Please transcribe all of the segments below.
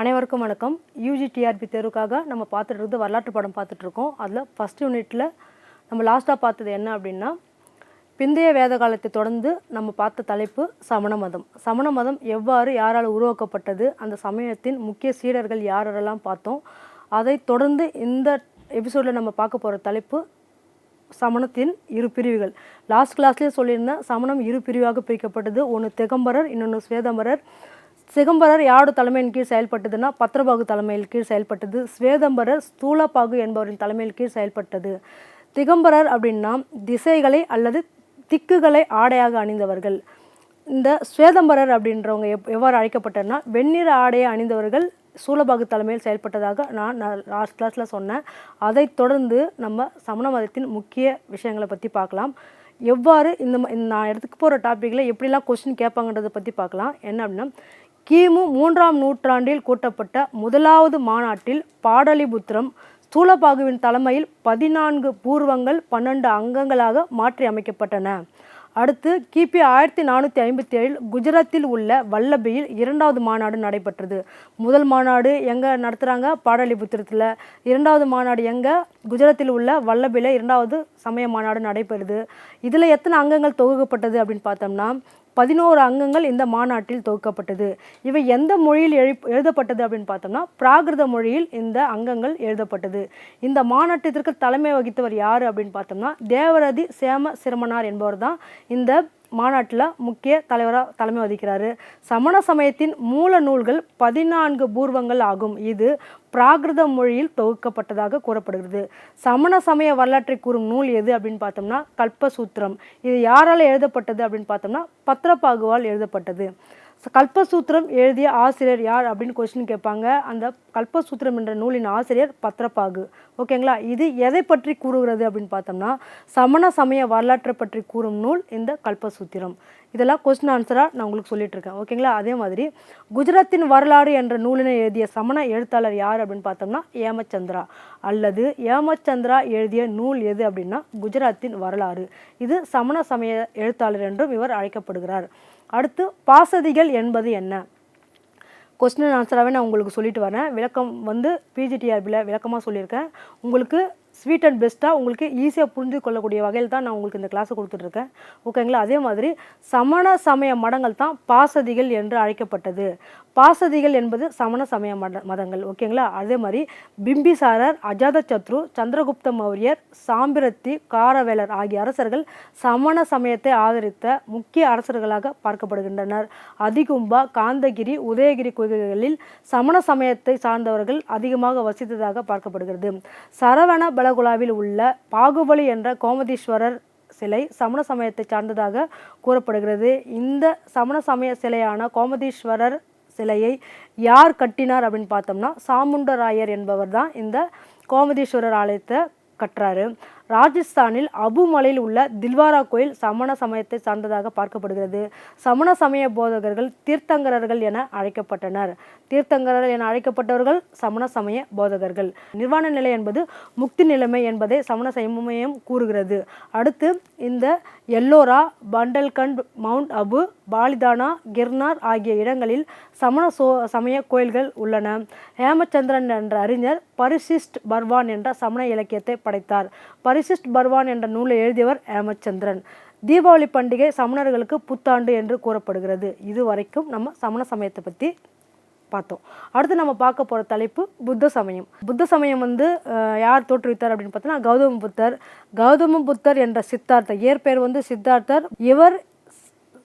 அனைவருக்கும் வணக்கம். யூஜிடிஆர்பி தேர்வுக்காக நம்ம பார்த்துட்டு இருக்குது வரலாற்று படம் பார்த்துட்ருக்கோம். அதில் ஃபஸ்ட் யூனிட்டில் நம்ம லாஸ்ட்டாக பார்த்தது என்ன அப்படின்னா, பிந்தைய வேத காலத்தை தொடர்ந்து நம்ம பார்த்த தலைப்பு சமண மதம். சமண மதம் எவ்வாறு யாரால் உருவாக்கப்பட்டது, அந்த சமயத்தின் முக்கிய சீடர்கள் யாரெல்லாம் பார்த்தோம். அதை தொடர்ந்து இந்த எபிசோடில் நம்ம பார்க்க போகிற தலைப்பு சமணத்தின் இரு பிரிவுகள். லாஸ்ட் கிளாஸ்லேயே சொல்லியிருந்தேன், சமணம் இரு பிரிவாக பிரிக்கப்பட்டது. ஒன்று திகம்பரர், இன்னொன்று ஸ்வேதம்பரர். திகம்பரர் யாரோட தலைமையின் கீழ் செயல்பட்டதுன்னா பத்ரபாகு தலைமையில் கீழ் செயல்பட்டது. ஸ்வேதம்பரர் ஸ்தூலபாகு என்பவரின் தலைமையில் கீழ் செயல்பட்டது. திகம்பரர் அப்படின்னா திசைகளை அல்லது திக்குகளை ஆடையாக அணிந்தவர்கள். இந்த ஸ்வேதம்பரர் அப்படின்றவங்க எவ்வாறு அழைக்கப்பட்டதுன்னா வெண்ணிற ஆடையை அணிந்தவர்கள் சூலபாகு தலைமையில் செயல்பட்டதாக நான் லாஸ்ட் கிளாஸில் சொன்னேன். அதை தொடர்ந்து நம்ம சமண மதத்தின் முக்கிய விஷயங்களை பற்றி பார்க்கலாம். எவ்வாறு நான் எடுத்துக்க போகிற டாப்பிக்கில் எப்படிலாம் கொஸ்டின் கேட்பாங்கன்றதை பற்றி பார்க்கலாம். என்ன அப்படின்னா, கிமு 3ஆம் நூற்றாண்டில் கூட்டப்பட்ட முதலாவது மாநாட்டில் பாடலிபுத்திரம் ஸ்தூலபாகுவின் தலைமையில் 14 பூர்வங்கள் 12 அங்கங்களாக மாற்றி அமைக்கப்பட்டன. அடுத்து கிபி 1457 குஜராத்தில் உள்ள வல்லபியில் 2வது மாநாடு நடைபெற்றது. முதல் மாநாடு எங்கே நடத்துகிறாங்க? பாடலிபுத்திரத்தில். 2வது மாநாடு எங்கே? குஜராத்தில் உள்ள வல்லபியில் 2வது சமய மாநாடு நடைபெறுது. இதில் எத்தனை அங்கங்கள் தொகுக்கப்பட்டது அப்படின்னு பார்த்தோம்னா 11 அங்கங்கள் இந்த மாநாட்டில் தொகுக்கப்பட்டது. இவை எந்த மொழியில் எழுதப்பட்டது அப்படின்னு பார்த்தோம்னா பிராகிருத மொழியில் இந்த அங்கங்கள் எழுதப்பட்டது. இந்த மாநாட்டத்திற்கு தலைமை வகித்தவர் யார் அப்படின்னு பார்த்தோம்னா தேவரதி சேம சிரமனார் என்பவர் தான் இந்த மாநாட்டில் முக்கிய தலைமை வகிக்கிறாரு. சமண சமயத்தின் மூல நூல்கள் 14 பூர்வங்கள் ஆகும். இது பிராகிருத மொழியில் தொகுக்கப்பட்டதாக கூறப்படுகிறது. சமண சமய வரலாற்றை கூறும் நூல் எது அப்படின்னு பார்த்தோம்னா கல்பசூத்திரம். இது யாரால் எழுதப்பட்டது அப்படின்னு பார்த்தோம்னா பத்ரபாகுவால் எழுதப்பட்டது. கல்பசூத்திரம் எழுதிய ஆசிரியர் யார் அப்படின்னு கொஸ்டின் கேட்பாங்க. அந்த கல்பசூத்திரம் என்ற நூலின் ஆசிரியர் பத்ரபாகு. ஓகேங்களா? இது எதை பற்றி கூறுகிறது அப்படின்னு பார்த்தோம்னா சமண சமய வரலாற்றை பற்றி கூறும் நூல் இந்த கல்பசூத்திரம். இதெல்லாம் கொஸ்டின் ஆன்சராக நான் உங்களுக்கு சொல்லிட்டு இருக்கேன். ஓகேங்களா? அதே மாதிரி குஜராத்தின் வரலாறு என்ற நூலினை எழுதிய சமண எழுத்தாளர் யார் அப்படின்னு பார்த்தோம்னா ஏமச்சந்திரா. அல்லது ஏமச்சந்திரா எழுதிய நூல் எது அப்படின்னா குஜராத்தின் வரலாறு. இது சமண சமய எழுத்தாளர் என்றும் இவர் அழைக்கப்படுகிறார். அடுத்து பாசதிகள் என்பது என்ன? கொஸ்டின் ஆன்சராகவே நான் உங்களுக்கு சொல்லிட்டு வரேன். விளக்கம் பிஜிடிஆர்பியில் விளக்கமாக சொல்லியிருக்கேன். உங்களுக்கு ஸ்வீட் அண்ட் பெஸ்ட்டாக உங்களுக்கு ஈஸியாக புரிந்து கொள்ளக்கூடிய வகையில் தான் நான் உங்களுக்கு இந்த கிளாஸை கொடுத்துட்ருக்கேன். ஓகேங்களா? அதே மாதிரி சமண சமய மடங்கள் தான் பாசதிகள் என்று அழைக்கப்பட்டது. பாசதிகள் என்பது சமண சமய மதங்கள். ஓகேங்களா? அதே மாதிரி பிம்பிசாரர், அஜாதசத்ரு, சந்திரகுப்த மௌரியர், சாம்பிரத்தி, காரவேலர் ஆகிய அரசர்கள் சமண சமயத்தை ஆதரித்த முக்கிய அரசர்களாக பார்க்கப்படுகின்றனர். அதிகும்பா, காந்தகிரி, உதயகிரி குகைகளில் சமண சமயத்தை சார்ந்தவர்கள் அதிகமாக வசித்ததாக பார்க்கப்படுகிறது. சரவண பலகுலாவில் உள்ள பாகுபலி என்ற கோமதீஸ்வரர் சிலை சமண சமயத்தை சார்ந்ததாக கூறப்படுகிறது. இந்த சமண சமய சிலையான கோமதீஸ்வரர் சிலையை யார் கட்டினார் அப்படின்னு பார்த்தோம்னா சாமுண்டராயர் என்பவர் தான் இந்த கோமதீஸ்வரர் ஆலயத்தை கட்டுறாரு. ராஜஸ்தானில் அபுமலையில் உள்ள தில்வாரா கோயில் சமண சமயத்தை சார்ந்ததாக பார்க்கப்படுகிறது. சமண சமய போதகர்கள் தீர்த்தங்கரர்கள் என அழைக்கப்பட்டனர். தீர்த்தங்கரர்கள் என அழைக்கப்பட்டவர்கள் சமண சமய போதகர்கள். நிர்வாண நிலை என்பது முக்தி நிலைமை என்பதை சமண சமயம் கூறுகிறது. அடுத்து இந்த எல்லோரா, பண்டல்கண்ட், மவுண்ட் அபு, பாலிதானா, கிர்னார் ஆகிய இடங்களில் சமண சமய கோயில்கள் உள்ளன. ஹேமச்சந்திரன் என்ற அறிஞர் பரிசிஷ்ட் பர்வான் என்ற சமண இலக்கியத்தை படைத்தார். பரிசிஷ்ட் பர்வான் என்ற நூலை எழுதியவர் ஹேமச்சந்திரன். தீபாவளி பண்டிகை சமணர்களுக்கு புத்தாண்டு என்று கூறப்படுகிறது. இதுவரைக்கும் நம்ம சமண சமயத்தை பற்றி பார்த்தோம். அடுத்து நம்ம பார்க்க போகிற தலைப்பு புத்த சமயம். புத்த சமயம் யார் தோற்றுவித்தார் அப்படின்னு பார்த்தோன்னா கௌதம புத்தர். கௌதம புத்தர் என்ற சித்தார்த்தர், இயற்பெயர் சித்தார்த்தர். இவர்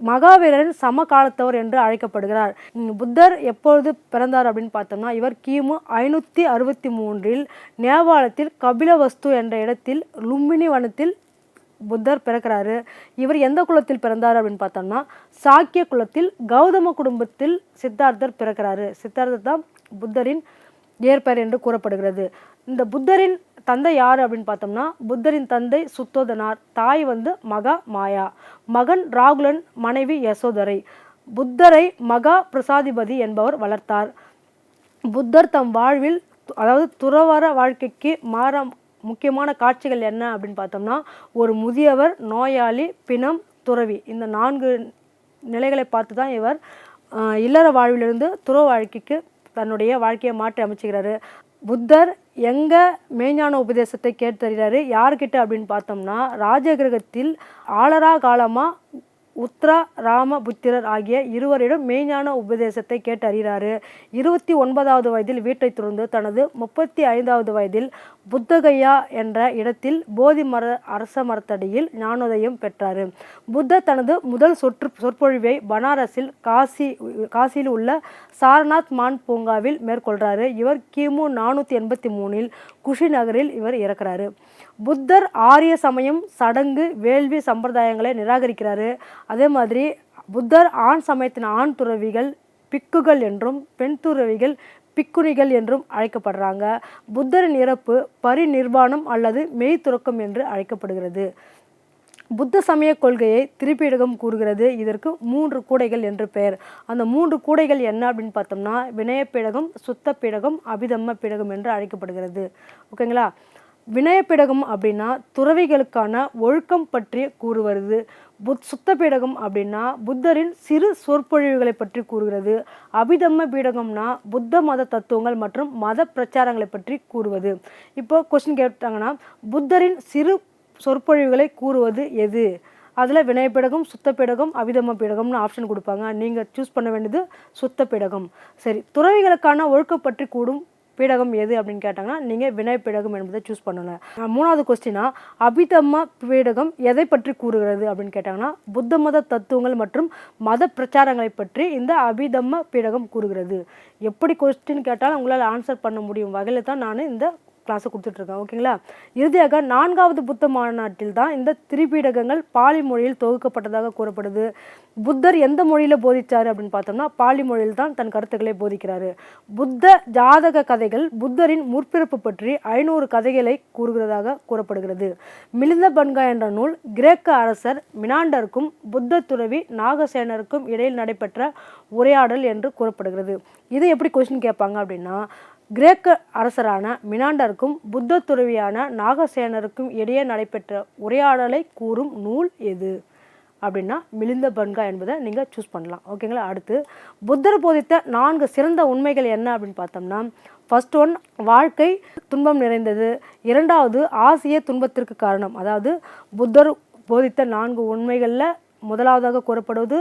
மகாவீரரின் சமகாலத்தவர் என்று அழைக்கப்படுகிறார். புத்தர் எப்பொழுது பிறந்தார் அப்படின்னு பார்த்தோம்னா இவர் கிமு 563 நேபாளத்தில் கபிலவஸ்து என்ற இடத்தில் லும்பினி வனத்தில் புத்தர் பிறக்கிறாரு. இவர் எந்த குலத்தில் பிறந்தார் அப்படின்னு பார்த்தோம்னா சாக்கிய குலத்தில் கௌதம குடும்பத்தில் சித்தார்த்தர் பிறக்கிறாரு. சித்தார்த்தர் தான் புத்தரின் இயற்பெயர் என்று கூறப்படுகிறது. இந்த புத்தரின் தந்தை யார் அப்படின்னு பார்த்தோம்னா புத்தரின் தந்தை சுத்தோதனார், தாய் மகா மாயா, மகன் ராகுலன், மனைவி யசோதரை. புத்தரை மகா பிரசாதிபதி என்பவர் வளர்த்தார். புத்தர் தம் வாழ்வில் துறவற வாழ்க்கைக்கு முக்கியமான காட்சிகள் என்ன அப்படின்னு பார்த்தோம்னா ஒரு முதியவர், நோயாளி, பிணம், துறவி, இந்த 4 நிலைகளை பார்த்து தான் இவர் இல்லற வாழ்விலிருந்து துறவு வாழ்க்கைக்கு தன்னுடைய வாழ்க்கையை மாற்றி அமைச்சுக்கிறாரு. புத்தர் எங்கே மெய்ஞான உபதேசத்தை கேட்டறிகிறாரு யார்கிட்ட அப்படின்னு பார்த்தோம்னா, ராஜகிரகத்தில் ஆளரா காலமாக உத்ரா ராமபுத்திரர் ஆகிய இருவரிடம் மெய்ஞான உபதேசத்தை கேட்டு அறிகிறாரு. 29வது வயதில் வீட்டை துறந்து தனது 35வது வயதில் புத்தகையா என்ற இடத்தில் போதி அரச மரத்தடியில் ஞானோதயம் பெற்றார். புத்தர் தனது முதல் சொற்பொழிவை பனாரஸில் காசியில் உள்ள சாரநாத் மான் பூங்காவில் மேற்கொள்கிறாரு. இவர் கிமு 483 குஷி நகரில் இவர் இறக்குறாரு. புத்தர் ஆரிய சமயம், சடங்கு, வேள்வி சம்பிரதாயங்களை நிராகரிக்கிறாரு. அதே மாதிரி புத்தர் ஆண் சமயத்தின் ஆண் துறவிகள் பிக்குகள் என்றும் பெண் துறவிகள் பிக்குணிகள் என்றும் அழைக்கப்படுறாங்க. புத்தரின் இறப்பு பரிநிர்வாணம் அல்லது மெய் துறக்கம் என்று அழைக்கப்படுகிறது. புத்த சமய கொள்கையை திரிபீடகம் கூறுகிறது. இதற்கு 3 கூடைகள் என்று பெயர். அந்த 3 கூடைகள் என்ன அப்படின்னு பார்த்தோம்னா, வினயப்பீடகம், சுத்த பீடகம், அபிதம்ம பீடகம் என்று அழைக்கப்படுகிறது. ஓகேங்களா? வினயப்பீடகம் அப்படின்னா துறவிகளுக்கான ஒழுக்கம் பற்றி கூறுவது. சுத்த பீடகம் அப்படின்னா புத்தரின் சிறு சொற்பொழிவுகளை பற்றி கூறுகிறது. அபிதம்ம பீடகம்னா புத்த மத தத்துவங்கள் மற்றும் மத பிரச்சாரங்களை பற்றி கூறுவது. இப்போ கொஸ்டின் கேட்டாங்கன்னா, புத்தரின் சிறு சொற்பொழிவுகளை கூறுவது எது? அதில் வினயப்பீடகம், சுத்த பீடகம், அபிதம்ம பீடகம்னு ஆப்ஷன் கொடுப்பாங்க. நீங்கள் சூஸ் பண்ண வேண்டியது சுத்த பீடகம். சரி, துறவிகளுக்கான ஒழுக்கம் பற்றி கூடும் பீடகம் எது அப்படின்னு கேட்டாங்கன்னா, நீங்கள் வினயப்பீடகம் என்பதை சூஸ் பண்ணணும். 3வது கொஸ்டினா, அபிதம்ம பீடகம் எதை பற்றி கூறுகிறது அப்படின்னு கேட்டாங்கன்னா, புத்த மத தத்துவங்கள் மற்றும் மத பிரச்சாரங்களை பற்றி இந்த அபிதம்ம பீடகம் கூறுகிறது. எப்படி கொஸ்டின் கேட்டாலும் உங்களால் ஆன்சர் பண்ண முடியும் வகையில் தான் நான் இந்த கிளாஸை கொடுத்துட்ருக்கேன். ஓகேங்களா? இறுதியாக 4வது புத்த மாநாட்டில் தான் இந்த திரிபீடகங்கள் பாலி மொழியில் தொகுக்கப்பட்டதாக கூறப்படுது. புத்தர் எந்த மொழியில் போதிச்சார் அப்படின்னு பார்த்தோம்னா, பாலி மொழியில் தான் தன் கருத்துக்களை போதிக்கிறாரு. புத்த ஜாதக கதைகள் புத்தரின் முற்பிறப்பு பற்றி 500 கதைகளை கூறுகிறதாக கூறப்படுகிறது. மிலிந்த பன்கா என்ற நூல் கிரேக்க அரசர் மினாண்டருக்கும் புத்த துறவி நாகசேனருக்கும் இடையில் நடைபெற்ற உரையாடல் என்று கூறப்படுகிறது. இதை எப்படி கொஸ்டின் கேட்பாங்க அப்படின்னா, கிரேக்க அரசரான மினாண்டருக்கும் புத்த துறவியான நாகசேனருக்கும் இடையே நடைபெற்ற உரையாடலை கூறும் நூல் எது அப்படின்னா மிலிந்த பன்கா என்பதை நீங்கள் சூஸ் பண்ணலாம். ஓகேங்களா? அடுத்து புத்தர் போதித்த 4 சிறந்த உண்மைகள் என்ன அப்படின்னு பார்த்தோம்னா, ஃபர்ஸ்ட் ஒன், வாழ்க்கை துன்பம் நிறைந்தது. 2வது, ஆசையே துன்பத்திற்கு காரணம். அதாவது புத்தர் போதித்த 4 உண்மைகளில் முதலாவதாக கூறப்படுவது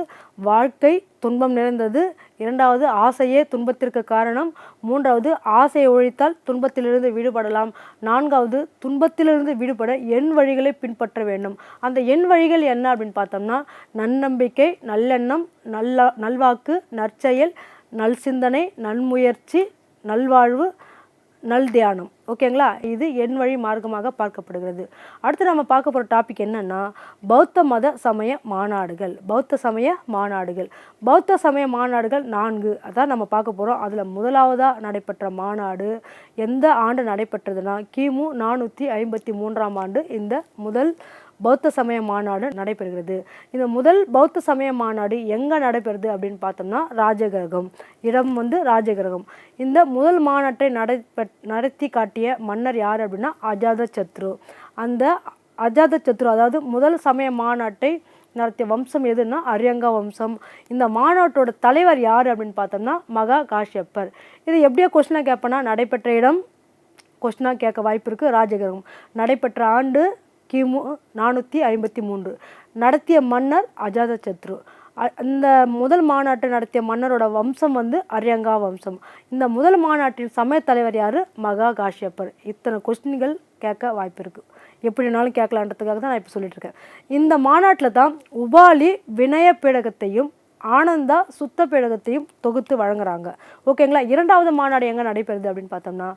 வாழ்க்கை துன்பம் நிறைந்தது. 2வது, ஆசையே துன்பத்திற்கு காரணம். 3வது, ஆசையை ஒழித்தால் துன்பத்திலிருந்து விடுபடலாம். 4வது, துன்பத்திலிருந்து விடுபட எண் வழிகளை பின்பற்ற வேண்டும். அந்த எண் வழிகள் என்ன அப்படின்னு பார்த்தோம்னா, நன்னம்பிக்கை, நல்லெண்ணம், நல்வாக்கு, நற்செயல், நல் சிந்தனை, நன்முயற்சி, நல்வாழ்வு, நல் தியானம். ஓகேங்களா? இது எண் வழி மார்க்கமாக பார்க்கப்படுகிறது. அடுத்து நம்ம பார்க்க போகிற டாபிக் என்னன்னா, பௌத்த மத சமய மாநாடுகள். பௌத்த சமய மாநாடுகள் 4 அதான் நம்ம பார்க்க போகிறோம். அதில் முதலாவதாக நடைபெற்ற மாநாடு எந்த ஆண்டு நடைபெற்றதுன்னா, கிமு 453ஆம் ஆண்டு இந்த முதல் பௌத்த சமய மாநாடு நடைபெறுகிறது. இந்த முதல் பௌத்த சமய மாநாடு எங்கே நடைபெறுது அப்படின்னு பார்த்தோம்னா, ராஜகிரகம். இடம் ராஜகிரகம். இந்த முதல் மாநாட்டை நடத்தி காட்டிய மன்னர் யார் அப்படின்னா அஜாதசத்ரு. அந்த அஜாதசத்ரு அதாவது முதல் சமய மாநாட்டை நடத்திய வம்சம் எதுன்னா அரியங்கா வம்சம். இந்த மாநாட்டோட தலைவர் யார் அப்படின்னு பார்த்தோம்னா மகா காஷ்யப்பர். இது எப்படியோ கொஸ்டினாக கேட்பேன்னா, நடைபெற்ற இடம் கொஸ்டினாக கேட்க வாய்ப்பு இருக்குது. ராஜகிரகம். நடைபெற்ற ஆண்டு கிமு 453. நடத்திய மன்னர் அஜாதசத்ரு. இந்த முதல் மாநாட்டை நடத்திய மன்னரோட வம்சம் அரியங்கா வம்சம். இந்த முதல் மாநாட்டின் சமய தலைவர் யார்? மகா காஷ்யப்பர். இத்தனை கொஸ்டின்கள் கேட்க வாய்ப்பு இருக்குது. எப்படினாலும் கேட்கலான்றதுக்காக தான் நான் இப்போ சொல்லிட்டுருக்கேன். இந்த மாநாட்டில் தான் உபாலி வினய பீடகத்தையும் ஆனந்தா சுத்த பீடகத்தையும் தொகுத்து வழங்குறாங்க. ஓகேங்களா? 2வது மாநாடு எங்கே நடைபெறுது அப்படின்னு பார்த்தோம்னா,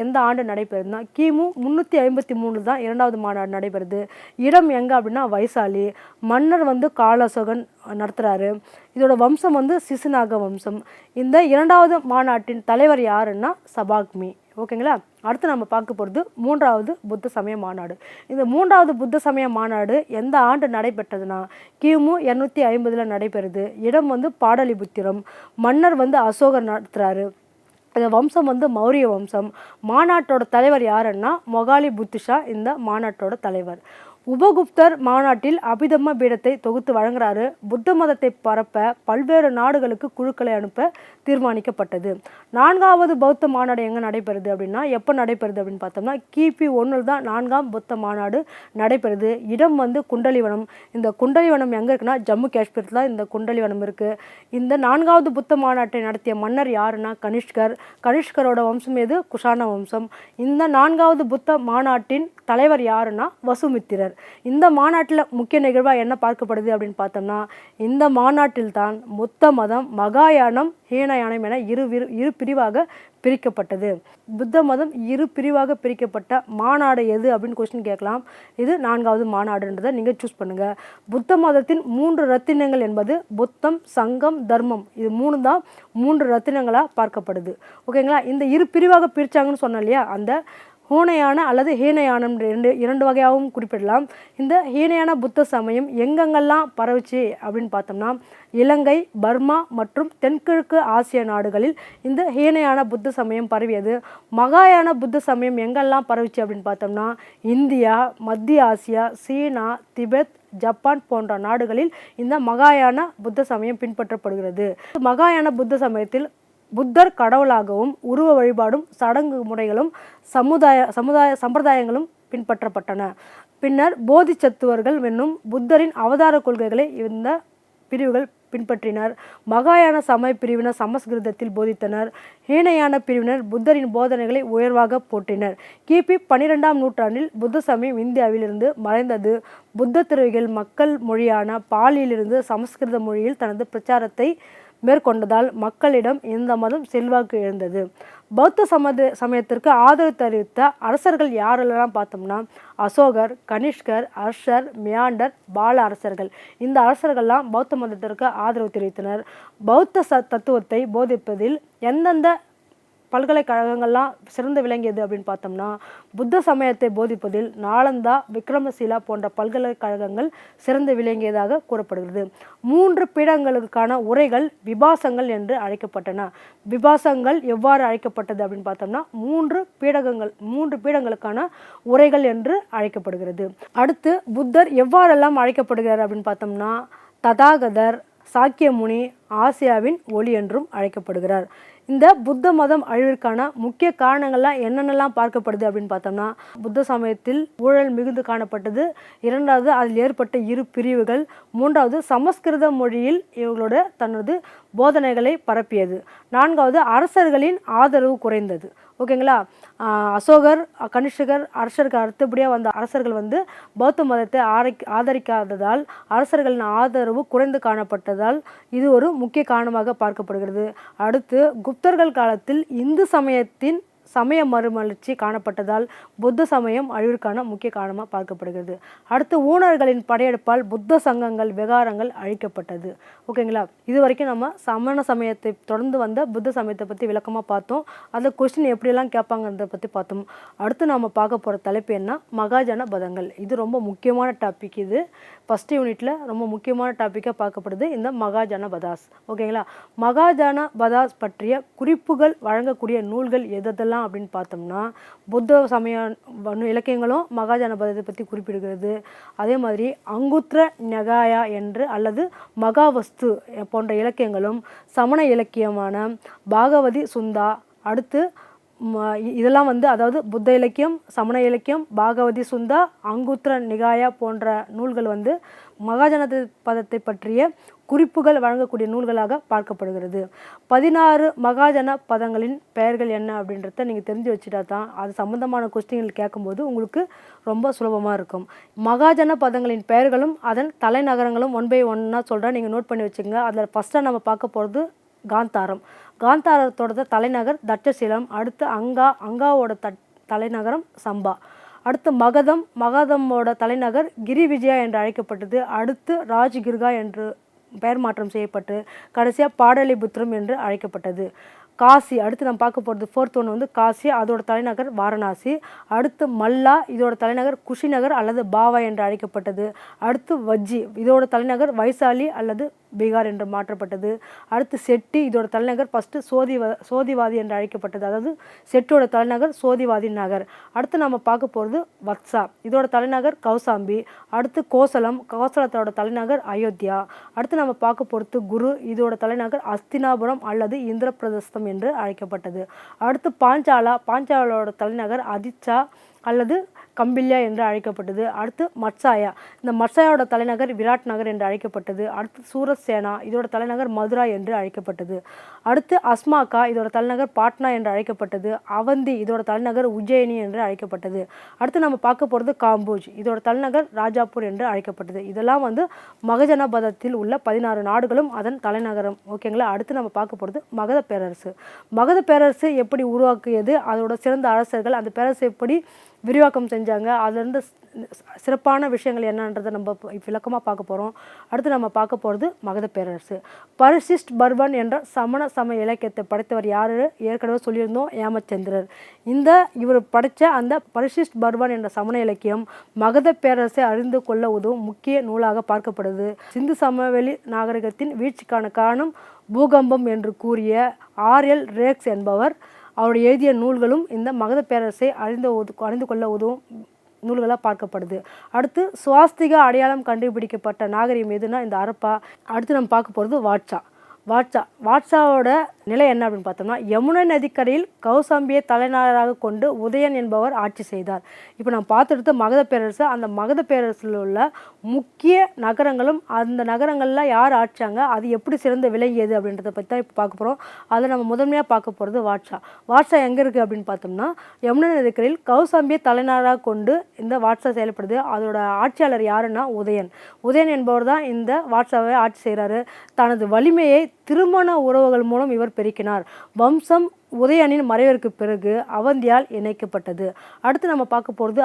எந்த ஆண்டு நடைபெறுதுன்னா கிமு 353 தான் 2வது மாநாடு நடைபெறுது. இடம் எங்கே அப்படின்னா வைசாலி. மன்னர் காலசோகன் நடத்துகிறாரு. இதோட வம்சம் சிசுநாக வம்சம். இந்த 2வது மாநாட்டின் தலைவர் யாருன்னா சபாக்மி. ஓகேங்களா? அடுத்து நம்ம பார்க்க போகிறது 3வது புத்த சமய மாநாடு. இந்த 3வது புத்த சமய மாநாடு எந்த ஆண்டு நடைபெற்றதுன்னா கிமு 250 நடைபெறுது. இடம் பாடலிபுத்திரம். மன்னர் அசோகர் நடத்துகிறாரு. இந்த வம்சம் மௌரிய வம்சம். மாநாட்டோட தலைவர் யாருன்னா மொகாலி புத்திஷா இந்த மாநாட்டோட தலைவர். உபகுப்தர் மாநாட்டில் அபிதம்ம பீடத்தை தொகுத்து வழங்குறாரு. புத்த மதத்தை பரப்ப பல்வேறு நாடுகளுக்கு குழுக்களை அனுப்ப தீர்மானிக்கப்பட்டது. 4வது பௌத்த மாநாடு எங்கே நடைபெறுது அப்படின்னா, எப்போ நடைபெறுது அப்படின்னு பார்த்தோம்னா கிபி 1 தான் 4ஆம் புத்த மாநாடு நடைபெறுது. இடம் வந்து குண்டலிவனம். இந்த குண்டலிவனம் எங்கே இருக்குன்னா ஜம்மு காஷ்மீரில் தான் இந்த குண்டலிவனம் இருக்குது. இந்த 4வது புத்த மாநாட்டை நடத்திய மன்னர் யாருன்னா கனிஷ்கர். கனிஷ்கரோட வம்சம் எது? குஷான வம்சம். இந்த 4வது புத்த மாநாட்டின் தலைவர் யாருன்னா வசுமித்திரர். இந்த மாநாட்டில் முக்கிய நிகழ்வாக என்ன பார்க்கப்படுது அப்படின்னு பார்த்தோம்னா, இந்த மாநாட்டில் தான் புத்த மதம் மகாயானம் ஹீனயானம் என இரு பிரிவாக பிரிக்கப்பட்டது. புத்த மதம் இரு பிரிவாக பிரிக்கப்பட்ட மாநாடு எது அப்படின்னு கொஸ்டின் கேட்கலாம். இது 4வது மாநாடுன்றதை நீங்கள் சூஸ் பண்ணுங்கள். புத்த மதத்தின் 3 ரத்தினங்கள் என்பது புத்தம், சங்கம், தர்மம். இது 3 தான் 3 ரத்தினங்களாக பார்க்கப்படுது. ஓகேங்களா? இந்த இரு பிரிவாக பிரித்தாங்கன்னு சொன்னோம் இல்லையா, அந்த ஹூனயான அல்லது ஹீனயானம் இரண்டு வகையாகவும் குறிப்பிடலாம். இந்த ஹீனயான புத்த சமயம் எங்கெங்கெல்லாம் பரவுச்சு அப்படின்னு பார்த்தோம்னா, இலங்கை, பர்மா மற்றும் தென்கிழக்கு ஆசிய நாடுகளில் இந்த ஹீனயான புத்த சமயம் பரவியது. மகாயான புத்த சமயம் எங்கெல்லாம் பரவுச்சு அப்படின்னு பார்த்தோம்னா, இந்தியா, மத்திய ஆசியா, சீனா, திபெத், ஜப்பான் போன்ற நாடுகளில் இந்த மகாயான புத்த சமயம் பின்பற்றப்படுகிறது. மகாயான புத்த சமயத்தில் புத்தர் கடவுளாகவும் உருவ வழிபாடும் சடங்கு முறைகளும் சம்பிரதாயங்களும் பின்பற்றப்பட்டன. பின்னர் போதிசத்துவர்கள் என்னும் புத்தரின் அவதார கொள்கைகளை இந்த பிரிவுகள் பின்பற்றினர். மகாயான சமய பிரிவினர் சமஸ்கிருதத்தில் போதித்தனர். ஹீனயான பிரிவினர் புத்தரின் போதனைகளை உயர்வாக போற்றினர். கிபி 12ஆம் நூற்றாண்டில் புத்த சமயம் இந்தியாவிலிருந்து மறைந்தது. புத்த துறவிகள் மக்கள் மொழியான பாலியிலிருந்து சமஸ்கிருத மொழியில் தனது பிரச்சாரத்தை மேற்கொண்டதால் மக்களிடம் இந்த மதம் செல்வாக்கு எழுந்தது. பௌத்த சமயத்திற்கு ஆதரவு தெரிவித்த அரசர்கள் யாரெல்லாம் பார்த்தோம்னா, அசோகர், கனிஷ்கர், ஹர்ஷர், மியாண்டர், பால அரசர்கள். இந்த அரசர்கள்லாம் பௌத்த மதத்திற்கு ஆதரவு தெரிவித்தனர். பௌத்த தத்துவத்தை போதிப்பதில் எந்தெந்த பல்கலைக்கழகங்கள்லாம் சிறந்து விளங்கியது அப்படின்னு பார்த்தோம்னா, புத்த சமயத்தை போதிப்பதில் நாலந்தா, விக்ரமசீலா போன்ற பல்கலைக்கழகங்கள் சிறந்து விளங்கியதாக கூறப்படுகிறது. 3 பீடங்களுக்கான உரைகள் விபாசங்கள் என்று அழைக்கப்பட்டன. விபாசங்கள் எவ்வாறு அழைக்கப்பட்டது அப்படின்னு பார்த்தோம்னா, 3 பீடங்களுக்கான உரைகள் என்று அழைக்கப்படுகிறது. அடுத்து புத்தர் எவ்வாறெல்லாம் அழைக்கப்படுகிறார் அப்படின்னு பார்த்தோம்னா, ததாகதர், சாக்கியமுனி, ஆசியாவின் ஒளி என்றும் அழைக்கப்படுகிறார். இந்த புத்த மதம் அழிவிற்கான முக்கிய காரணங்கள்லாம் என்னென்னலாம் பார்க்கப்படுது அப்படின்னு பார்த்தோம்னா, புத்த சமயத்தில் ஊழல் மிகுந்து காணப்பட்டது. 2வது, அதில் ஏற்பட்ட இரு பிரிவுகள். 3வது, சமஸ்கிருத மொழியில் இவங்களோட தனது போதனைகளை பரப்பியது. 4வது, அரசர்களின் ஆதரவு குறைந்தது. ஓகேங்களா? அசோகர், கனிஷ்கர், அரசருக்கு அடுத்தபடியாக வந்த அரசர்கள் வந்து பௌத்த மதத்தை ஆதரிக்காததால் அரசர்களின் ஆதரவு குறைந்து காணப்பட்டதால் இது ஒரு முக்கிய காரணமாக பார்க்கப்படுகிறது. அடுத்து, குப்தர்கள் காலத்தில் இந்து சமயத்தின் சமய மறுமலர்ச்சி காணப்பட்டதால் புத்த சமயம் அழிவிற்கான முக்கிய காரணமாக பார்க்கப்படுகிறது. அடுத்து, ஊனர்களின் படையெடுப்பால் புத்த சங்கங்கள், விகாரங்கள் அழிக்கப்பட்டது. ஓகேங்களா? இது வரைக்கும் நம்ம சமண சமயத்தை தொடர்ந்து வந்த புத்த சமயத்தை பற்றி விளக்கமாக பார்த்தோம். அந்த கொஸ்டின் எப்படியெல்லாம் கேட்பாங்கன்றதை பற்றி பார்த்தோம். அடுத்து நாம் பார்க்க போகிற தலைப்பு என்ன? மகாஜன பதங்கள். இது ரொம்ப முக்கியமான டாபிக். இது ஃபஸ்ட் யூனிட்டில் ரொம்ப முக்கியமான டாப்பிக்காக பார்க்கப்படுது இந்த மகாஜன பதாஸ். ஓகேங்களா? மகாஜன பதாஸ் பற்றிய குறிப்புகள் வழங்கக்கூடிய நூல்கள் எதெல்லாம் அப்படின்னு பார்த்தோம்னா, புத்த சமய இலக்கியங்களும் மகாஜன பதத்தை பற்றி குறிப்பிடுகிறது. அதே மாதிரி அங்குத்ர நிகாயா என்று அல்லது மகாவஸ்து போன்ற இலக்கியங்களும், சமண இலக்கியமான பாகவதி சுந்தா, அடுத்து இதெல்லாம் வந்து அதாவது புத்த இலக்கியம், சமண இலக்கியம், பாகவதி சுந்தா, அங்குத்ர நிகாயா போன்ற நூல்கள் வந்து மகாஜன பதத்தை பற்றிய குறிப்புகள் வழங்கக்கூடிய நூல்களாக பார்க்கப்படுகிறது. 16 மகாஜன பதங்களின் பெயர்கள் என்ன அப்படின்றத நீங்கள் தெரிஞ்சு வச்சுட்டா தான் அது சம்மந்தமான கொஸ்டின்கள் கேட்கும்போது உங்களுக்கு ரொம்ப சுலபமாக இருக்கும். மகாஜன பதங்களின் பெயர்களும் அதன் தலைநகரங்களும் 1 by 1 சொல்கிறேன், நீங்கள் நோட் பண்ணி வச்சுக்கோங்க. அதில் ஃபஸ்ட்டாக நம்ம பார்க்க போகிறது காந்தாரம். காந்தாரத்தோட தலைநகர் தட்சசீலம். அடுத்து அங்காவோட தலைநகரம் சம்பா. அடுத்து மகதமோட தலைநகர் கிரிவிஜயா என்று அழைக்கப்பட்டது. அடுத்து ராஜ்கிர்கா என்று பெயர் மாற்றம் செய்யப்பட்டு கடைசியாக பாடலிபுத்திரம் என்று அழைக்கப்பட்டது. காசி, அடுத்து நம்ம பார்க்க போகிறது 4th ஒன்று வந்து காசி, அதோட தலைநகர் வாரணாசி. அடுத்து மல்லா, இதோட தலைநகர் குஷிநகர் அல்லது பாவா என்று அழைக்கப்பட்டது. அடுத்து வஜ்ஜி, இதோட தலைநகர் வைசாலி அல்லது பீகார் என்று மாற்றப்பட்டது. அடுத்து செட்டி, இதோட தலைநகர் ஃபஸ்ட்டு சோதிவாதி என்று அழைக்கப்பட்டது. அதாவது செட்டியோட தலைநகர் சோதிவாதி நகர். அடுத்து நம்ம பார்க்க போகிறது வத்சா, இதோட தலைநகர் கௌசாம்பி. அடுத்து கோசலத்தோட தலைநகர் அயோத்தியா. அடுத்து நம்ம பார்க்க போகிறது குரு, இதோட தலைநகர் அஸ்தினாபுரம் அல்லது இந்திரபிரதஸ்தம் என்று அழைக்கப்பட்டது. அடுத்து பாஞ்சாலோட தலைநகர் அதிச்சா அல்லது கம்பில்யா என்று அழைக்கப்பட்டது. அடுத்து மட்சாயா, இந்த மட்சாயோட தலைநகர் விராட் நகர் என்று அழைக்கப்பட்டது. அடுத்து சூரசேனா, இதோட தலைநகர் மதுரா என்று அழைக்கப்பட்டது. அடுத்து அஸ்மாகா, இதோட தலைநகர் பாட்னா என்று அழைக்கப்பட்டது. அவந்தி, இதோட தலைநகர் உஜ்ஜயினி என்று அழைக்கப்பட்டது. அடுத்து நம்ம பார்க்க போகிறது காம்போஜ், இதோட தலைநகர் ராஜாப்பூர் என்று அழைக்கப்பட்டது. இதெல்லாம் மகஜனபதத்தில் உள்ள 16 நாடுகளும் அதன் தலைநகரம். ஓகேங்களா. அடுத்து நம்ம பார்க்க போகிறது மகத பேரரசு. மகத பேரரசு எப்படி உருவாக்கியது, அதோட சிறந்த அரசர்கள், அந்த பேரரசு எப்படி விரிவாக்கம் செஞ்சாங்க, அதுலேருந்து சிறப்பான விஷயங்கள் என்னன்றதை நம்ம விளக்கமாக பார்க்க போகிறோம். அடுத்து நம்ம பார்க்க போகிறது மகத பேரரசு. பரிசிஷ்ட் பர்வன் என்ற சம இலக்கியத்தை படைத்தவர் யார், ஏற்கனவே சொல்லியிருந்தோம், ஏமச்சந்திரர். இவர் படைத்த அந்த பரிசிஷ்ட் பர்வன் என்ற சமண இலக்கியம் மகத பேரரசை அறிந்து கொள்ள உதவும் முக்கிய நூலாக பார்க்கப்படுது. சிந்து சமவெளி நாகரிகத்தின் வீழ்ச்சிக்கான காரணம் பூகம்பம் என்று கூறிய ஆர்எல் ரேக்ஸ் என்பவர் அவர் எழுதிய நூல்களும் இந்த மகத பேரரசை அறிந்து கொள்ள உதவும் நூல்களாக பார்க்கப்படுது. அடுத்து சுவாஸ்திக அடையாளம் கண்டுபிடிக்கப்பட்ட நாகரிகம் எதுனா இந்த ஹரப்பா. அடுத்து நம்ம பார்க்க போகிறது வாட்சாவோட நிலை என்ன அப்படின்னு பார்த்தோம்னா, யமுனை நதிக்கரையில் கௌசாம்பியை தலைநகராக கொண்டு உதயன் என்பவர் ஆட்சி செய்தார். இப்போ நம்ம பார்த்துட்டு மகத பேரரசு, அந்த மகத பேரரசில் உள்ள முக்கிய நகரங்களும் அந்த நகரங்களில் யார் ஆட்சாங்க, அது எப்படி சிறந்த விளங்கியது அப்படின்றத பற்றி தான் இப்போ பார்க்க போகிறோம். அதில் நம்ம முதன்மையாக பார்க்க போகிறது வாட்சா எங்கே இருக்குது அப்படின்னு பார்த்தோம்னா, யமுனை நதிக்கரையில் கௌசாம்பியை தலைநகராக கொண்டு இந்த வாட்சா செயல்படுது. அதோட ஆட்சியாளர் யாருன்னா உதயன் என்பவர் தான் இந்த வாட்சாவை ஆட்சி செய்கிறாரு. தனது வலிமையை திருமண உறவுகள் மூலம் இவர் பெருக்கினார். வம்சம் உதயனின் மறைவிற்கு பிறகு அவந்தியால் இணைக்கப்பட்டது. அடுத்து நம்ம பார்க்க போகிறது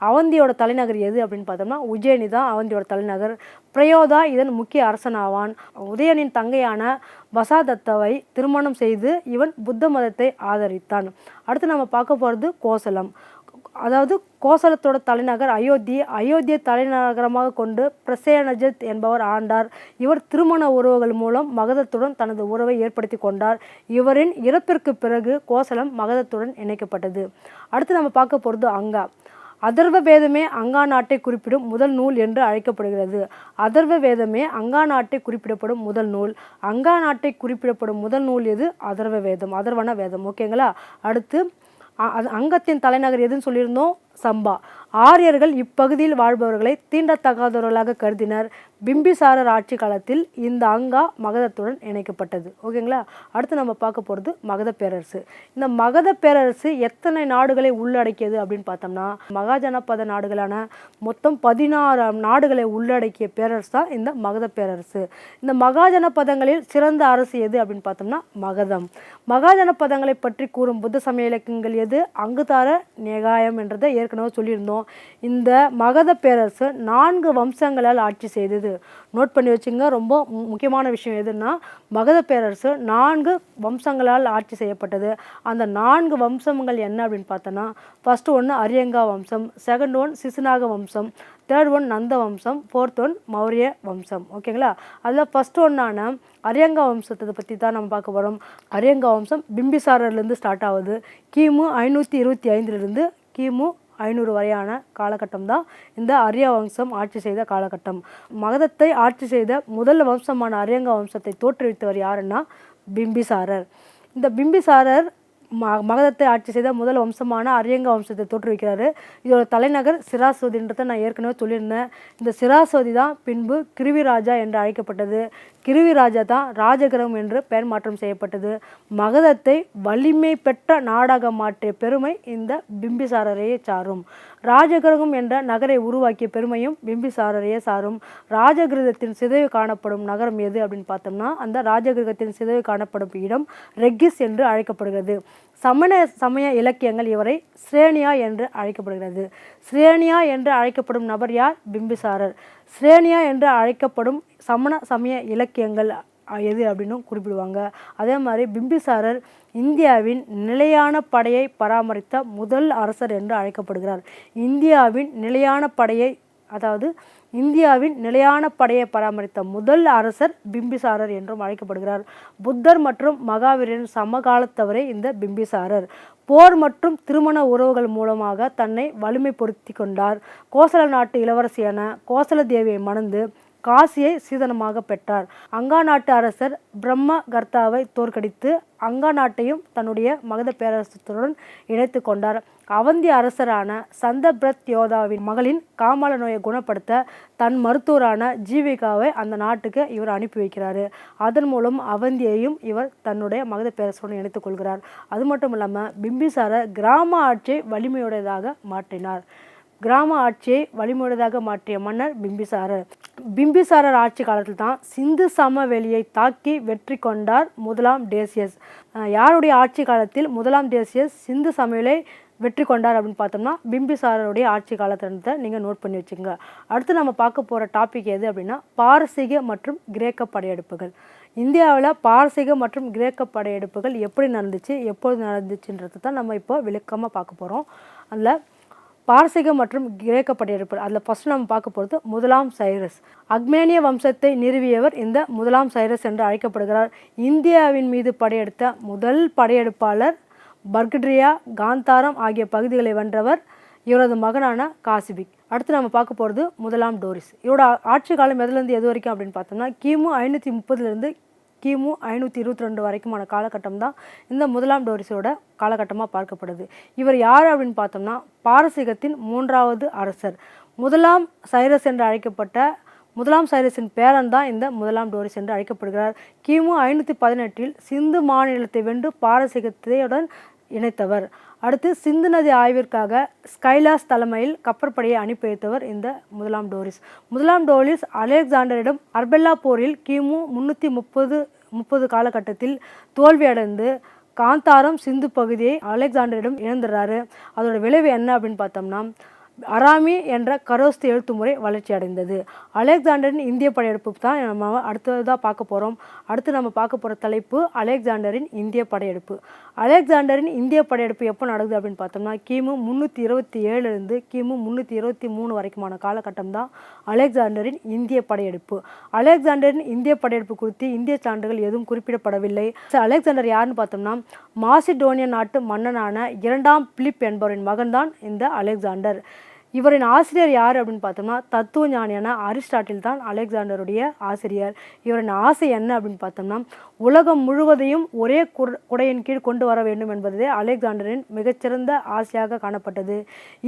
அவந்தியோட தலைநகர் எது அப்படின்னு பார்த்தோம்னா உஜ்ஜயினி தான் அவந்தியோட தலைநகர். பிரயோதா இதன் முக்கிய அரசனாவான். உதயனின் தங்கையான வசாதத்தாவை திருமணம் செய்து இவன் புத்த மதத்தை ஆதரித்தான். அடுத்து நம்ம பார்க்க போகிறது கோசலம். அதாவது கோசலத்தோட தலைநகர் அயோத்தியை தலைநகரமாக கொண்டு பிரசேனஜித் என்பவர் ஆண்டார். இவர் திருமண உறவுகள் மூலம் மகதத்துடன் தனது உறவை ஏற்படுத்தி கொண்டார். இவரின் இறப்பிற்கு பிறகு கோசலம் மகதத்துடன் இணைக்கப்பட்டது. அடுத்து நம்ம பார்க்க போகிறது அதர்வ வேதமே அங்கா நாட்டை குறிப்பிடும் முதல் நூல் என்று அழைக்கப்படுகிறது. அதர்வ வேதமே அங்கா நாட்டை குறிப்பிடப்படும் முதல் நூல். அங்கா நாட்டை குறிப்பிடப்படும் முதல் நூல் எது? அதர்வன வேதம். ஓகேங்களா. அடுத்து அங்கத்தின் தலைநகர் எதுன்னு சொல்லியிருந்தோம், சம்பா. ஆரியர்கள் இப்பகுதியில் வாழ்பவர்களை தீண்டத்தகாதவர்களாக கருதினர். பிம்பிசாரர் ஆட்சி காலத்தில் இந்த அங்கா மகதத்துடன் இணைக்கப்பட்டது. ஓகேங்களா. அடுத்து நம்ம பார்க்க போகிறது மகத பேரரசு. இந்த மகத பேரரசு எத்தனை நாடுகளை உள்ளடக்கியது அப்படின்னு பார்த்தோம்னா, மகாஜனபத நாடுகளான மொத்தம் 16 நாடுகளை உள்ளடக்கிய பேரரசு தான் இந்த மகத பேரரசு. இந்த மகாஜனபதங்களில் சிறந்த அரசு எது அப்படின்னு பார்த்தோம்னா மகதம். மகாஜனபதங்களை பற்றி கூறும் புத்த சமய இலக்கியங்கள் எது? அங்குதார நிகாயம் என்றதை ஏற்கனவே சொல்லியிருந்தோம். இந்த மகத பேரரசு 4 வம்சங்களால் ஆட்சி செய்தது. நோட் பண்ணி வச்சுங்க. ரொம்ப முக்கியமான விஷயம் எதுன்னா, மகத பேரரசு 4 வம்சங்களால் ஆட்சி செய்யப்பட்டது. அந்த 4 வம்சங்கள் என்ன அப்படின்னு பார்த்தோன்னா, ஃபர்ஸ்ட் ஒன்று அரியங்கா வம்சம், செகண்ட் ஒன் சிசுநாக வம்சம், தேர்ட் ஒன் நந்த வம்சம், ஃபோர்த் ஒன் மௌரிய வம்சம். ஓகேங்களா. அதில் ஃபர்ஸ்ட் ஒன்னான அரியங்கா வம்சத்தை பற்றி தான் நம்ம பார்க்க போகிறோம். அரியங்கா வம்சம் பிம்பிசாரர்லேருந்து ஸ்டார்ட் ஆகுது. கிமு 525 கிமு 500 வரையான காலகட்டம் தான் இந்த அரிய வம்சம் ஆட்சி செய்த காலகட்டம். மகதத்தை ஆட்சி செய்த முதல் வம்சமான அரியங்கா வம்சத்தை தோற்றுவித்தவர் யாருன்னா பிம்பிசாரர். இந்த பிம்பிசாரர் மகதத்தை ஆட்சி செய்த முதல் வம்சமான அரியங்கா வம்சத்தை தோற்றுவிக்கிறாரு. இதோட தலைநகர் சிராசோதின்றதை நான் ஏற்கனவே சொல்லியிருந்தேன். இந்த சிராசோதி தான் பின்பு கிருவிராஜா என்று அழைக்கப்பட்டது. கிருவிராஜா தான் ராஜகிரகம் என்று பெயர் மாற்றம் செய்யப்பட்டது. மகதத்தை வலிமை பெற்ற நாடாக மாற்றிய பெருமை இந்த பிம்பிசாரரையே சாரும். ராஜகிரகம் என்ற நகரை உருவாக்கிய பெருமையும் பிம்பிசாரரையே சாரும். ராஜகிரகத்தின் சிதைவு காணப்படும் நகரம் எது அப்படின்னு பார்த்தோம்னா, அந்த ராஜகிரகத்தின் சிதைவு காணப்படும் இடம் ரெக்கிஸ் என்று அழைக்கப்படுகிறது. சமய இலக்கியங்கள் இவரை ஸ்ரேனியா என்று அழைக்கப்படுகிறது. ஸ்ரேனியா என்று அழைக்கப்படும் நபர் யார்? பிம்பிசாரர். ஸ்ரேனியா என்று அழைக்கப்படும் சமய இலக்கியங்கள் எது அப்படின்னு குறிப்பிடுவாங்க. அதே மாதிரி பிம்பிசாரர் இந்தியாவின் நிலையான படையை பராமரித்த முதல் அரசர் என்று அழைக்கப்படுகிறார். இந்தியாவின் நிலையான படையை, அதாவது இந்தியாவின் நிலையான படையை பராமரித்த முதல் அரசர் பிம்பிசாரர் என்றும் அழைக்கப்படுகிறார். புத்தர் மற்றும் மகாவீரின் சமகாலத்தவரே இந்த பிம்பிசாரர். போர் மற்றும் திருமண உறவுகள் மூலமாக தன்னை வலிமைப்படுத்தி கொண்டார். கோசல நாட்டு இளவரசியான கோசல தேவியை மணந்து காசியை சீதனமாக பெற்றார். அங்கா நாட்டு அரசர் பிரம்மகர்த்தாவை தோற்கடித்து அங்கா நாட்டையும் தன்னுடைய மகத பேரரசுடன் இணைத்து கொண்டார். அவந்தி அரசரான சந்தபிரத் யோதாவின் மகளின் காமால நோயை குணப்படுத்த தன் மருத்துவரான ஜீவிகாவை அந்த நாட்டுக்கு இவர் அனுப்பி வைக்கிறாரு. அதன் மூலம் அவந்தியையும் இவர் தன்னுடைய மகத பேரரசுடன் இணைத்துக் கொள்கிறார். அது மட்டும் இல்லாமல் பிம்பிசாரர் கிராம ஆட்சியை வலிமையுடையதாக மாற்றினார். கிராம ஆட்சியை வலிமையுடையதாக மாற்றிய மன்னர் பிம்பிசாரர். பிம்பிசாரர் ஆட்சி காலத்தில் தான் சிந்து சமவெளியை தாக்கி வெற்றி கொண்டார் முதலாம் டேசியஸ். யாருடைய ஆட்சி காலத்தில் முதலாம் டேசியஸ் சிந்து சமவெளியை வெற்றி கொண்டார் அப்படின்னு பார்த்தோம்னா பிம்பிசாரருடைய ஆட்சி காலத்தை நீங்கள் நோட் பண்ணி வச்சுக்கோங்க. அடுத்து நம்ம பார்க்க போகிற டாபிக் எது அப்படின்னா பாரசீக மற்றும் கிரேக்க படையெடுப்புகள். இந்தியாவில் பாரசீக மற்றும் கிரேக்க படையெடுப்புகள் எப்படி நடந்துச்சு, எப்பொழுது நடந்துச்சுன்றது தான் நம்ம இப்போ விளக்கமாக பார்க்க போகிறோம். அதில் பாரசீக மற்றும் கிரேக்க படையெடுப்பு அதில் ஃபஸ்ட் நம்ம பார்க்க போகிறது முதலாம் சைரஸ். அக்மேனிய வம்சத்தை நிறுவியவர் இந்த முதலாம் சைரஸ் என்று அழைக்கப்படுகிறார். இந்தியாவின் மீது படையெடுத்த முதல் படையெடுப்பாளர். பர்கட்ரியா, காந்தாரம் ஆகிய பகுதிகளை வென்றவர் இவரது மகனான காசிபிக். அடுத்து நம்ம பார்க்க போகிறது முதலாம் டோரிஸ். இவரோட ஆட்சி காலம் எதுலேருந்து எது வரைக்கும் அப்படின்னு பார்த்தோம்னா கிமு 530 கிமு 522 வரைக்குமான காலகட்டம் தான் இந்த முதலாம் டோரிஸோட காலகட்டமாக பார்க்கப்படுது. இவர் யார் அப்படின்னு பார்த்தோம்னா பாரசீகத்தின் 3வது அரசர். முதலாம் சைரஸ் என்று அழைக்கப்பட்ட முதலாம் சைரஸின் பேரன் தான் இந்த முதலாம் டோரிஸ் என்று அழைக்கப்படுகிறார். கிமு 518 சிந்து மாநிலத்தை வென்று பாரசீகத்துடன் இணைத்தவர். அடுத்து சிந்து நதி ஆய்விற்காக ஸ்கைலாஸ் தலைமையில் கப்பற்படையை அனுப்பி வைத்தவர் இந்த முதலாம் டோரிஸ். முதலாம் டோரிஸ் அலெக்சாண்டரிடம் அர்பெல்லா போரில் கிமு 330 காலகட்டத்தில் தோல்வியடைந்து காந்தாரம் சிந்து பகுதியை அலெக்சாண்டரிடம் இழந்துடுறாரு. அதோட விளைவு என்ன அப்படின்னு பார்த்தோம்னா அராமி என்ற கரோஸ்து எழுத்து முறை வளர்ச்சி அடைந்தது. அலெக்சாண்டரின் இந்திய படையெடுப்பு தான் நம்ம அடுத்ததாக பார்க்க போகிறோம். அடுத்து நம்ம பார்க்க போகிற தலைப்பு அலெக்சாண்டரின் இந்திய படையெடுப்பு. அலெக்சாண்டரின் இந்திய படையெடுப்பு எப்போ நடக்குது அப்படின்னு பார்த்தோம்னா கிமு 327 கிமு 323 வரைக்குமான காலகட்டம் தான் அலெக்சாண்டரின் இந்திய படையெடுப்பு. அலெக்சாண்டரின் இந்திய படையெடுப்பு குறித்து இந்திய சான்றுகள் எதுவும் குறிப்பிடப்படவில்லை. அலெக்சாண்டர் யாருன்னு பார்த்தோம்னா மாசிடோனிய நாட்டு மன்னனான 2ஆம் பிலிப் என்பவரின் மகன்தான் இந்த அலெக்சாண்டர். இவரின் ஆசிரியர் யார் அப்படின்னு பார்த்தோம்னா தத்துவ ஞானியான அரிஸ்டாட்டில் தான் அலெக்சாண்டருடைய ஆசிரியர். இவரின் ஆசை என்ன அப்படின்னு பார்த்தோம்னா உலகம் முழுவதையும் ஒரே குடையின் கீழ் கொண்டு வர வேண்டும் என்பதே அலெக்சாண்டரின் மிகச்சிறந்த ஆசையாக காணப்பட்டது.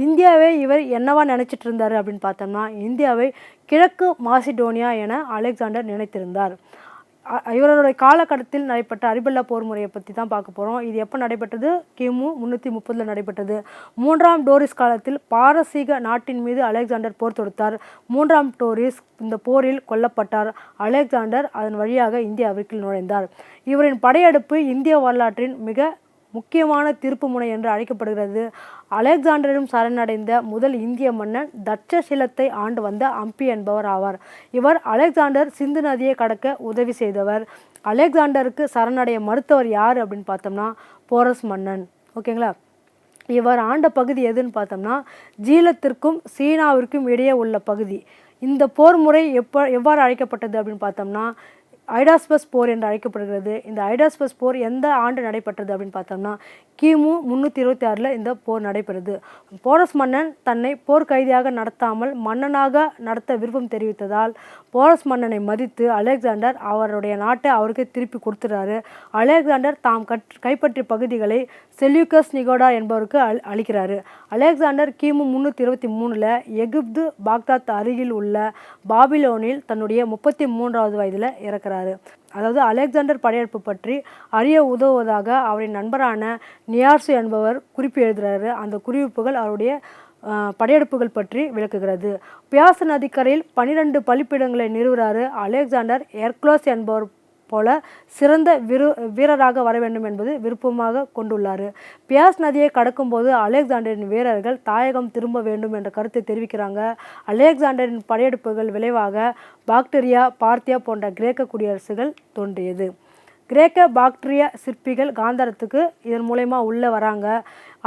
இந்தியாவை இவர் என்னவா நினைச்சிட்டு இருந்தார் அப்படின்னு பார்த்தோம்னா இந்தியாவை கிழக்கு மாசிடோனியா என அலெக்சாண்டர் நினைத்திருந்தார். இவருடைய காலகட்டத்தில் நடைபெற்ற அரிபெல்லா போர் முறையை பற்றி தான் பார்க்க போகிறோம். இது எப்போ நடைபெற்றது? கிமு 330 நடைபெற்றது. 3ஆம் டோரிஸ் காலத்தில் பாரசீக நாட்டின் மீது அலெக்சாண்டர் போர் தொடுத்தார். 3ஆம் டோரிஸ் இந்த போரில் கொல்லப்பட்டார். அலெக்சாண்டர் அதன் வழியாக இந்தியாவிற்குள் நுழைந்தார். இவரின் படையெடுப்பு இந்திய வரலாற்றின் மிக முக்கியமான திருப்பு முனை என்று அழைக்கப்படுகிறது. அலெக்சாண்டரிடம் சரணடைந்த முதல் இந்திய மன்னன் தட்சசிலத்தை ஆண்டு வந்த அம்பி என்பவர் ஆவார். இவர் அலெக்சாண்டர் சிந்து நதியை கடக்க உதவி செய்தவர். அலெக்சாண்டருக்கு சரணடைய மறுத்தவர் யார் அப்படின்னு பார்த்தோம்னா போரஸ் மன்னன். ஓகேங்களா? இவர் ஆண்ட பகுதி எதுன்னு பார்த்தோம்னா ஜீலத்திற்கும் சீனாவிற்கும் இடையே உள்ள பகுதி. இந்த போர் முறை எவ்வாறு அழைக்கப்பட்டது அப்படின்னு பார்த்தோம்னா ஐடாஸ்பஸ் போர் என்று அழைக்கப்படுகிறது. இந்த ஐடாஸ்பஸ் போர் எந்த ஆண்டு நடைபெற்றது அப்படின்னு பார்த்தோம்னா கிமு 326 இந்த போர் நடைபெறுது. போரஸ் மன்னன் தன்னை போர் கைதியாக நடத்தாமல் மன்னனாக நடத்த விருப்பம் தெரிவித்ததால் போரஸ் மன்னனை மதித்து அலெக்சாண்டர் அவருடைய நாட்டை அவருக்கு திருப்பி கொடுத்துறாரு. அலெக்சாண்டர் தாம் கைப்பற்றிய பகுதிகளை செல்யூக்கஸ் நிகோடா என்பவருக்கு அளிக்கிறாரு. அலெக்சாண்டர் கிமு 323 எகிப்து பாக்தாத் அருகில் உள்ள பாபிலோனில் தன்னுடைய 33வது வயதில் இறக்கிறாரு. அதாவது அலெக்சாண்டர் படையெடுப்பு பற்றி அறிய உதவுவதாக அவரின் நண்பரான நியார்சு என்பவர் குறிப்பு எழுதுகிறாரு. அந்த குறிப்புகள் அவருடைய படையெடுப்புகள் பற்றி விளக்குகிறது. பியாச நதிக்கரையில் 12 பலிப்பீடங்களை நிறுவுகிறாரு. அலெக்சாண்டர் எர்க்லோஸ் என்பவர் போல சிறந்த வீரராக வர வேண்டும் என்பது விருப்பமாக கொண்டுள்ளார். பியாஸ் நதியை கடக்கும்போது அலெக்சாண்டரின் வீரர்கள் தாயகம் திரும்ப வேண்டும் என்ற கருத்தை தெரிவிக்கிறாங்க. அலெக்சாண்டரின் படையெடுப்புகள் விளைவாக பாக்டீரியா, பார்த்தியா போன்ற கிரேக்க குடியரசுகள் தோன்றியது. கிரேக்க பாக்டீரிய சிற்பிகள் காந்தாரத்துக்கு இதன் மூலயமா உள்ளே வராங்க.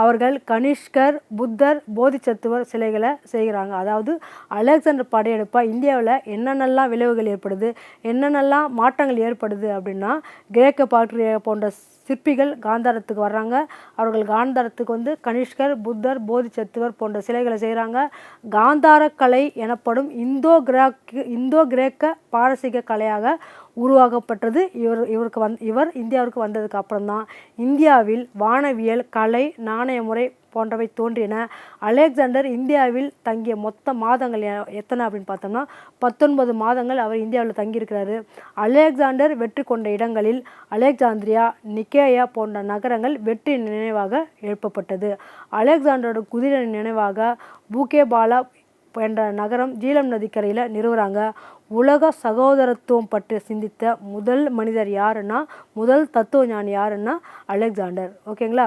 அவர்கள் கனிஷ்கர், புத்தர், போதிசத்துவர் சிலைகளை செய்கிறாங்க. அதாவது அலெக்சாண்டர் படையெடுப்பா இந்தியாவில் என்னென்னலாம் விளைவுகள் ஏற்படுது, என்னென்னலாம் மாற்றங்கள் ஏற்படுது அப்படின்னா, கிரேக்க பாட்ரிய போன்ற சிற்பிகள் காந்தாரத்துக்கு வர்றாங்க. அவர்கள் காந்தாரத்துக்கு வந்து கனிஷ்கர், புத்தர், போதிசத்துவர் போன்ற சிலைகளை செய்கிறாங்க. காந்தார கலை எனப்படும் இந்தோ கிரேக்க பாரசீக கலையாக உருவாக்கப்பட்டது. இவர் இந்தியாவிற்கு வந்ததுக்கு அப்புறம்தான் இந்தியாவில் வானவியல், கலை, நாணய முறை போன்றவை தோன்றின. அலெக்சாண்டர் இந்தியாவில் தங்கிய மொத்த மாதங்கள் எத்தனை அப்படின்னு பார்த்தோம்னா 19 மாதங்கள் அவர் இந்தியாவில் தங்கியிருக்கிறாரு. அலெக்சாண்டர் வெற்றி கொண்ட இடங்களில் அலெக்சாந்திரியா, நிக்கேயா போன்ற நகரங்கள் வெற்றி நினைவாக எழுப்பப்பட்டது. அலெக்சாண்டரோட குதிரை நினைவாக பூகேபாலா என்ற நகரம் ஜீலம் நதிக்கரையில் நிறுவுறாங்க. உலக சகோதரத்துவம் பற்றி சிந்தித்த முதல் மனிதர் யாருன்னா, முதல் தத்துவ ஞானி யாருன்னா அலெக்சாண்டர். ஓகேங்களா?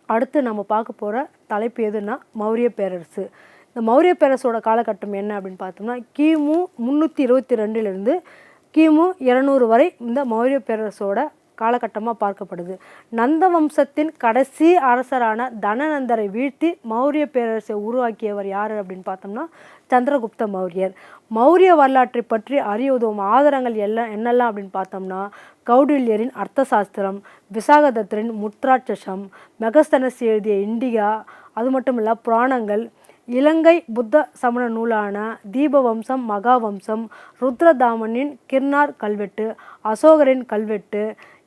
அடுத்து நம்ம பார்க்க போகிற தலைப்பு எதுன்னா மௌரிய பேரரசு. இந்த மௌரிய பேரரசோட காலகட்டம் என்ன அப்படின்னு பார்த்தோம்னா, கிமு 322 கிமு 200 வரை இந்த மௌரிய பேரரசோட காலகட்டமாக பார்க்கப்படுது. நந்த வம்சத்தின் கடைசி அரசரான தனநந்தரை வீழ்த்தி மௌரிய பேரரசை உருவாக்கியவர் யார் அப்படின்னு பார்த்தோம்னா சந்திரகுப்த மௌரியர். மௌரிய வரலாற்றை பற்றி அறிய உதவும் ஆதாரங்கள் என்னெல்லாம் அப்படின்னு பார்த்தோம்னா, கௌடில்யரின் அர்த்தசாஸ்திரம், விசாகதத்தரின் முத்ராட்சசம், மெகஸ்தனஸ் எழுதிய இண்டிகா, அது மட்டும் இல்லை புராணங்கள், இலங்கை புத்த சமண நூலான தீபவம்சம், மகாவம்சம், ருத்ரதாமனின் கிர்னார் கல்வெட்டு, அசோகரின் கல்வெட்டு,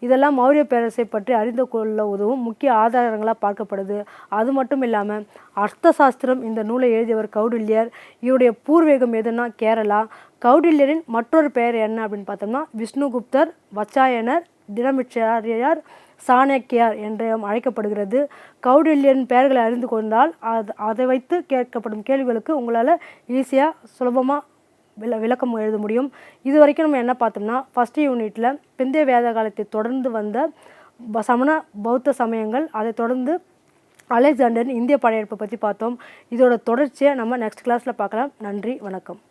இதெல்லாம் மௌரிய பேரரசை பற்றி அறிந்து கொள்ள உதவும் முக்கிய ஆதாரங்களாக பார்க்கப்படுது. அது மட்டும் இல்லாமல் அர்த்தசாஸ்திரம் இந்த நூலை எழுதியவர் கௌடில்யர். இவருடைய பூர்வீகம் எதுனா கேரளா. கௌடில்யரின் மற்றொரு பெயர் என்ன அப்படின்னு பார்த்தோம்னா விஷ்ணுகுப்தர், வச்சாயனர், தினமிச்சாரியார், சாணக்கியார் என்று அழைக்கப்படுகிறது. கௌடில்யரின் பெயர்களை அறிந்து கொண்டால் அதை வைத்து கேட்கப்படும் கேள்விகளுக்கு உங்களால் ஈஸியாக சுலபமாக விளக்கம் எழுத முடியும். இது வரைக்கும் நம்ம என்ன பார்த்தோம்னா, ஃபஸ்ட் யூனிட்டில் பிந்தைய வேத காலத்தை தொடர்ந்து வந்த சமண பௌத்த சமயங்கள், அதை தொடர்ந்து அலெக்சாண்டரின் இந்திய படையெடுப்பை பற்றி பார்த்தோம். இதோட தொடர்ச்சியை நம்ம நெக்ஸ்ட் கிளாஸில் பார்க்கலாம். நன்றி, வணக்கம்.